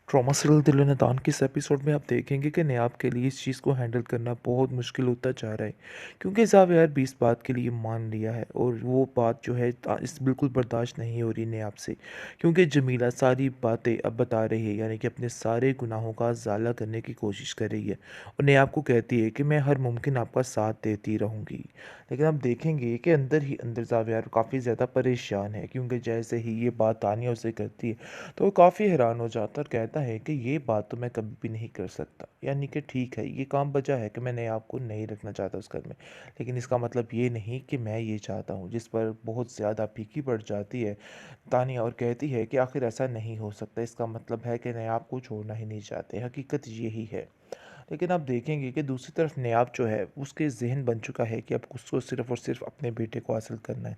Trauma serial दिल नादान के इस एपिसोड में आप देखेंगे कि नयाब के लिए इस चीज़ को हैंडल करना बहुत मुश्किल होता जा रहा है क्योंकि ज़ावियर भी इस बात के लिए मान लिया है और वो बात जो है इस बिल्कुल बर्दाश्त नहीं हो रही नयाब से क्योंकि जमीला सारी बातें अब बता रही है यानी कि अपने सारे गुनाहों का ज़ाला करने की कोशिश कर रही है और नयाब को कहती है कि मैं हर मुमकिन आपका साथ देती रहूँगी। लेकिन आप देखेंगे कि अंदर ही अंदर ज़ावियर काफ़ी ज़्यादा परेशान है क्योंकि जैसे ही ये बात तानिया उसे करती है तो वो काफ़ी हैरान हो जाता है और कहता है कि ये बात तो मैं कभी भी नहीं कर सकता। यानी कि ठीक है, ये काम वजह है कि मैंने आपको नहीं रखना चाहता उस घर में। लेकिन इसका मतलब ये नहीं कि मैं ये चाहता हूँ, जिस पर बहुत ज़्यादा फीकी पड़ जाती है तानिया और कहती है कि आखिर ऐसा नहीं हो सकता। इसका मतलब है कि नया आपको छोड़ना ही नहीं चाहते। हकीकत यही है। लेकिन आप देखेंगे कि दूसरी तरफ नयाब जो है उसके ज़हन बन चुका है कि अब उसको सिर्फ़ और सिर्फ़ अपने बेटे को हासिल करना है।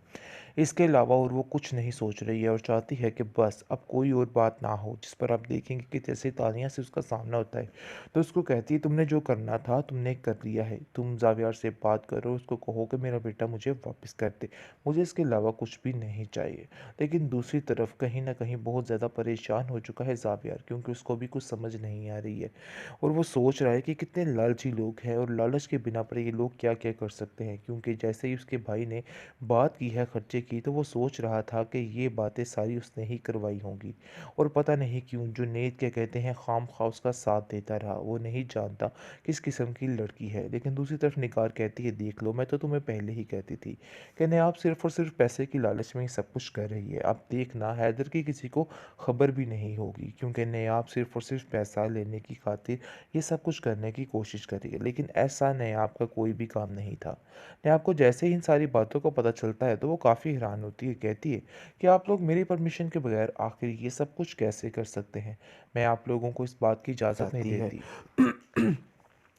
इसके अलावा और वो कुछ नहीं सोच रही है और चाहती है कि बस अब कोई और बात ना हो। जिस पर आप देखेंगे कि जैसे तानिया से उसका सामना होता है तो उसको कहती है तुमने जो करना था तुमने कर लिया है। तुम ज़ावियर से बात करो, उसको कहो कि मेरा बेटा मुझे वापस कर दे। मुझे इसके अलावा कुछ भी नहीं चाहिए। लेकिन दूसरी तरफ कहीं न कहीं बहुत ज़्यादा परेशान हो चुका है ज़ावियर क्योंकि उसको भी कुछ समझ नहीं आ रही है। और वो सोच रहा है कि कितने लालची लोग हैं और लालच के बिना पर ये लोग क्या-क्या कर सकते हैं क्योंकि जैसे ही उसके भाई ने बात की है खर्चे की तो वो सोच रहा था कि ये बातें सारी उसने ही करवाई होंगी और पता नहीं क्यों जुनैद क्या कहते हैं खामखा उसका साथ देता रहा। वो नहीं जानता किस किस्म की लड़की है। लेकिन दूसरी तरफ निगार कहती है देख लो मैं तो तुम्हें पहले ही कहती थी कि आप सिर्फ और सिर्फ पैसे की लालच में ही सब कुछ कर रही है। अब देखना हैदर की किसी को खबर भी नहीं होगी क्योंकि नयाब सिर्फ और सिर्फ पैसा लेने की खातिर ये सब कुछ करने की कोशिश करी है। लेकिन ऐसा नयाब का कोई भी काम नहीं था। नयाब को जैसे ही इन सारी बातों का पता चलता है तो वो काफ़ी हैरान होती है। कहती है कि आप लोग मेरी परमिशन के बगैर आखिर ये सब कुछ कैसे कर सकते हैं। मैं आप लोगों को इस बात की इजाज़त नहीं जाती है। देती।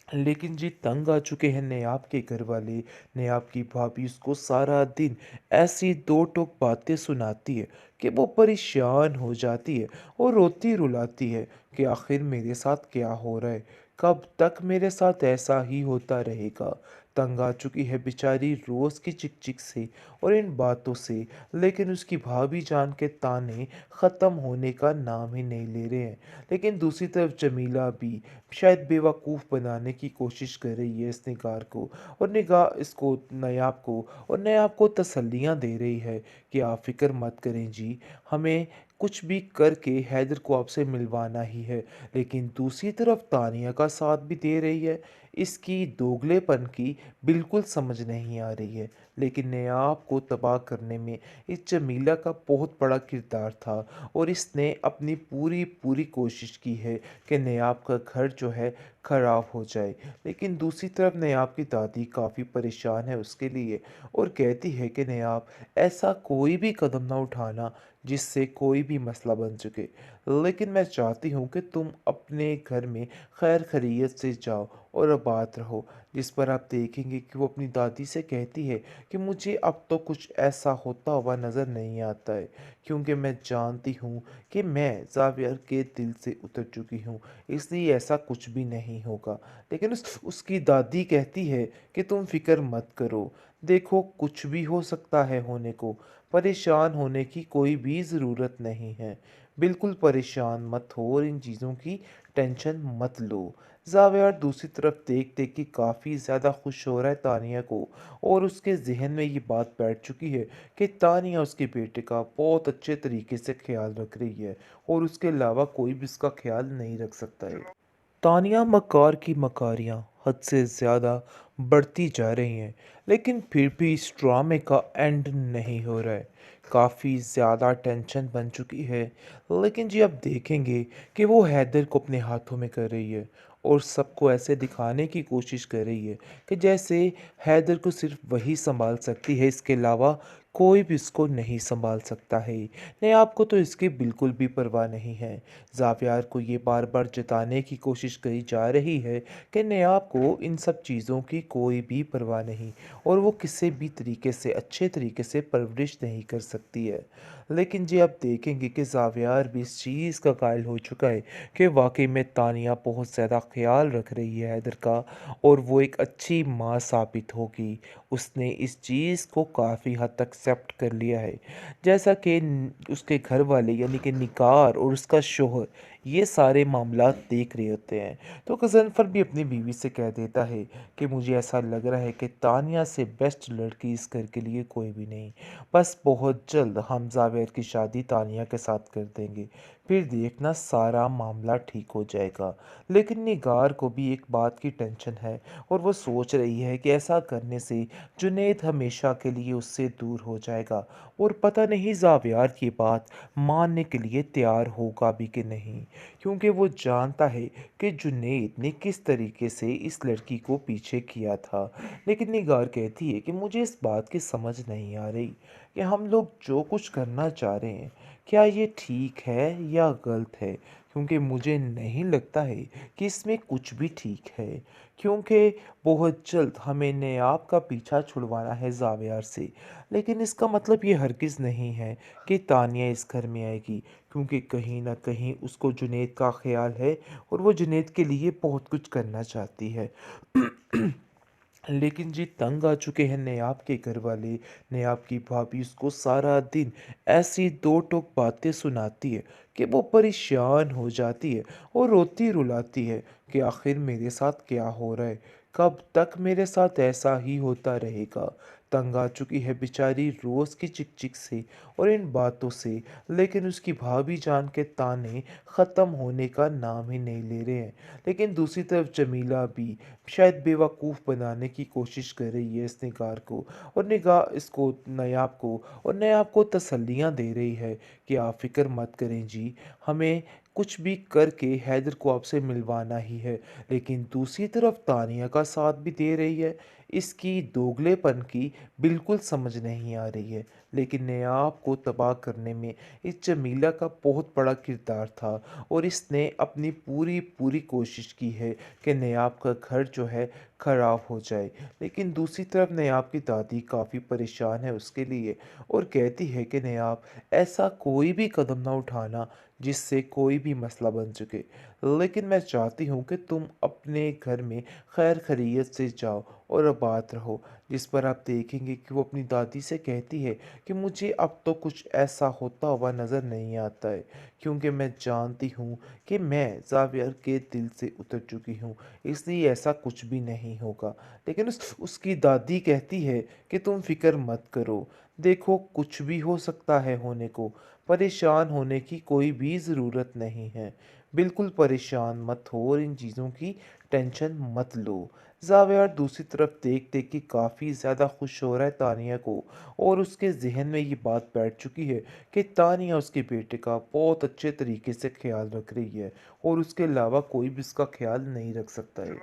लेकिन जी तंग आ चुके हैं नयाब के घर वाले। नयाब की भाभी उसको सारा दिन ऐसी दो टोक बातें सुनाती है कि वो परेशान हो जाती है और रोती रुलाती है कि आखिर मेरे साथ क्या हो रहा है, कब तक मेरे साथ ऐसा ही होता रहेगा। तंग आ चुकी है बेचारी रोज़ की चिक चिक से और इन बातों से। लेकिन उसकी भाभी जान के ताने ख़त्म होने का नाम ही नहीं ले रहे हैं। लेकिन दूसरी तरफ जमीला भी शायद बेवकूफ़ बनाने की कोशिश कर रही है इस निगार को और निगाह इसको नयाब को और नयाब को तसल्लियाँ दे रही है कि आप फ़िक्र मत करें जी, हमें कुछ भी करके हैदर को आपसे मिलवाना ही है। लेकिन दूसरी तरफ तानिया का साथ भी दे रही है। इसकी दोगलेपन की बिल्कुल समझ नहीं आ रही है। लेकिन नयाब को तबाह करने में इस जमीला का बहुत बड़ा किरदार था और इसने अपनी पूरी पूरी कोशिश की है कि नयाब का घर जो है ख़राब हो जाए। लेकिन दूसरी तरफ नयाब की दादी काफ़ी परेशान है उसके लिए और कहती है कि नयाब ऐसा कोई भी कदम ना उठाना जिससे कोई भी मसला बन चुके। लेकिन मैं चाहती हूँ कि तुम अपने घर में खैर खैरियत से जाओ और आबाद रहो। जिस पर आप देखेंगे कि वो अपनी दादी से कहती है कि मुझे अब तो कुछ ऐसा होता हुआ नज़र नहीं आता है क्योंकि मैं जानती हूँ कि मैं ज़ावियर के दिल से उतर चुकी हूँ, इसलिए ऐसा कुछ भी नहीं होगा। लेकिन उसकी दादी कहती है कि तुम फ़िक्र मत करो, देखो कुछ भी हो सकता है होने को, परेशान होने की कोई भी ज़रूरत नहीं है। बिल्कुल परेशान मत हो और इन चीज़ों की टेंशन मत लो। ज़ावियर दूसरी तरफ देख देख के काफ़ी ज़्यादा खुश हो रहा है तानिया को और उसके ज़हन में ये बात बैठ चुकी है कि तानिया उसके बेटे का बहुत अच्छे तरीके से ख्याल रख रही है और उसके अलावा कोई भी उसका ख्याल नहीं रख सकता है। तानिया मकार की मकारियाँ हद से ज़्यादा बढ़ती जा रही हैं लेकिन फिर भी इस ड्रामे का एंड नहीं हो रहा है। काफ़ी ज़्यादा टेंशन बन चुकी है। लेकिन जी आप देखेंगे कि वो हैदर को अपने हाथों में कर रही है और सबको ऐसे दिखाने की कोशिश कर रही है कि जैसे हैदर को सिर्फ वही संभाल सकती है, इसके अलावा कोई भी इसको नहीं संभाल सकता है। नहीं आपको तो इसकी बिल्कुल भी परवाह नहीं है। ज़ावियर को ये बार बार जताने की कोशिश करी जा रही है कि नयाब को इन सब चीज़ों की कोई भी परवाह नहीं और वो किसी भी तरीके से अच्छे तरीके से परवरिश नहीं कर सकती है। लेकिन जी आप देखेंगे कि ज़ावियर भी इस चीज़ का कायल हो चुका है कि वाकई में तानिया बहुत ज़्यादा ख्याल रख रही है हैदर का और वो एक अच्छी माँ साबित होगी। उसने इस चीज़ को काफ़ी हद तक एक्सेप्ट कर लिया है। जैसा कि उसके घर वाले यानी कि निगार और उसका शोहर ये सारे मामलात देख रहे होते हैं। तो गज़नफ़र भी अपनी बीवी से कह देता है कि मुझे ऐसा लग रहा है कि तानिया से बेस्ट लड़की इस घर के लिए कोई भी नहीं। बस बहुत जल्द हम ज़ावेर की शादी तानिया के साथ कर देंगे। फिर देखना सारा मामला ठीक हो जाएगा। लेकिन निगार को भी एक बात की टेंशन है और वो सोच रही है कि ऐसा करने से जुनैद हमेशा के लिए उससे दूर हो जाएगा और पता नहीं ज़ावियार ये बात मानने के लिए तैयार होगा भी कि नहीं, क्योंकि वो जानता है कि जुनैद ने किस तरीके से इस लड़की को पीछे किया था। लेकिन निगार कहती है कि मुझे इस बात की समझ नहीं आ रही कि हम लोग जो कुछ करना चाह रहे हैं, क्या ये ठीक है या गलत है, क्योंकि मुझे नहीं लगता है कि इसमें कुछ भी ठीक है, क्योंकि बहुत जल्द हमें नयाब का पीछा छुड़वाना है ज़ावियार से। लेकिन इसका मतलब ये हरगिज़ नहीं है कि तानिया इस घर में आएगी, क्योंकि कहीं न कहीं उसको जुनैद का ख़्याल है और वो जुनैद के लिए बहुत कुछ करना चाहती है। लेकिन जी तंग आ चुके हैं नयाब के घर वाले। नयाब की भाभी उसको सारा दिन ऐसी दो टोक बातें सुनाती है कि वो परेशान हो जाती है और रोती रुलाती है कि आखिर मेरे साथ क्या हो रहा है, कब तक मेरे साथ ऐसा ही होता रहेगा। तंग आ चुकी है बेचारी रोज़ की चिक चिक से और इन बातों से। लेकिन उसकी भाभी जान के ताने ख़त्म होने का नाम ही नहीं ले रहे हैं। लेकिन दूसरी तरफ जमीला भी शायद बेवकूफ़ बनाने की कोशिश कर रही है इस निगार को, और निगाह इसको नयाब को, और नयाब को तसल्लियाँ दे रही है कि आप फ़िक्र मत करें जी, हमें कुछ भी करके हैदर को आपसे मिलवाना ही है। लेकिन दूसरी तरफ तानिया का साथ भी दे रही है। इसकी दोगलेपन की बिल्कुल समझ नहीं आ रही है। लेकिन नयाब को तबाह करने में इस जमीला का बहुत बड़ा किरदार था और इसने अपनी पूरी पूरी कोशिश की है कि नयाब का घर जो है ख़राब हो जाए। लेकिन दूसरी तरफ नयाब की दादी काफ़ी परेशान है उसके लिए और कहती है कि नयाब, ऐसा कोई भी कदम ना उठाना जिससे कोई भी मसला बन सके। लेकिन मैं चाहती हूँ कि तुम अपने घर में खैर खैरियत से जाओ और आबाद रहो। जिस पर आप देखेंगे कि वो अपनी दादी से कहती है कि मुझे अब तो कुछ ऐसा होता हुआ नज़र नहीं आता है, क्योंकि मैं जानती हूँ कि मैं ज़ावियर के दिल से उतर चुकी हूँ, इसलिए ऐसा कुछ भी नहीं होगा। लेकिन उसकी दादी कहती है कि तुम फ़िक्र मत करो, देखो कुछ भी हो सकता है होने को, परेशान होने की कोई भी ज़रूरत नहीं है। बिल्कुल परेशान मत हो और इन चीज़ों की टेंशन मत लो। ज़ावियर दूसरी तरफ देख देख के काफ़ी ज़्यादा खुश हो रहा है तानिया को, और उसके ज़हन में ये बात बैठ चुकी है कि तानिया उसके बेटे का बहुत अच्छे तरीके से ख्याल रख रही है और उसके अलावा कोई भी उसका ख्याल नहीं रख सकता है।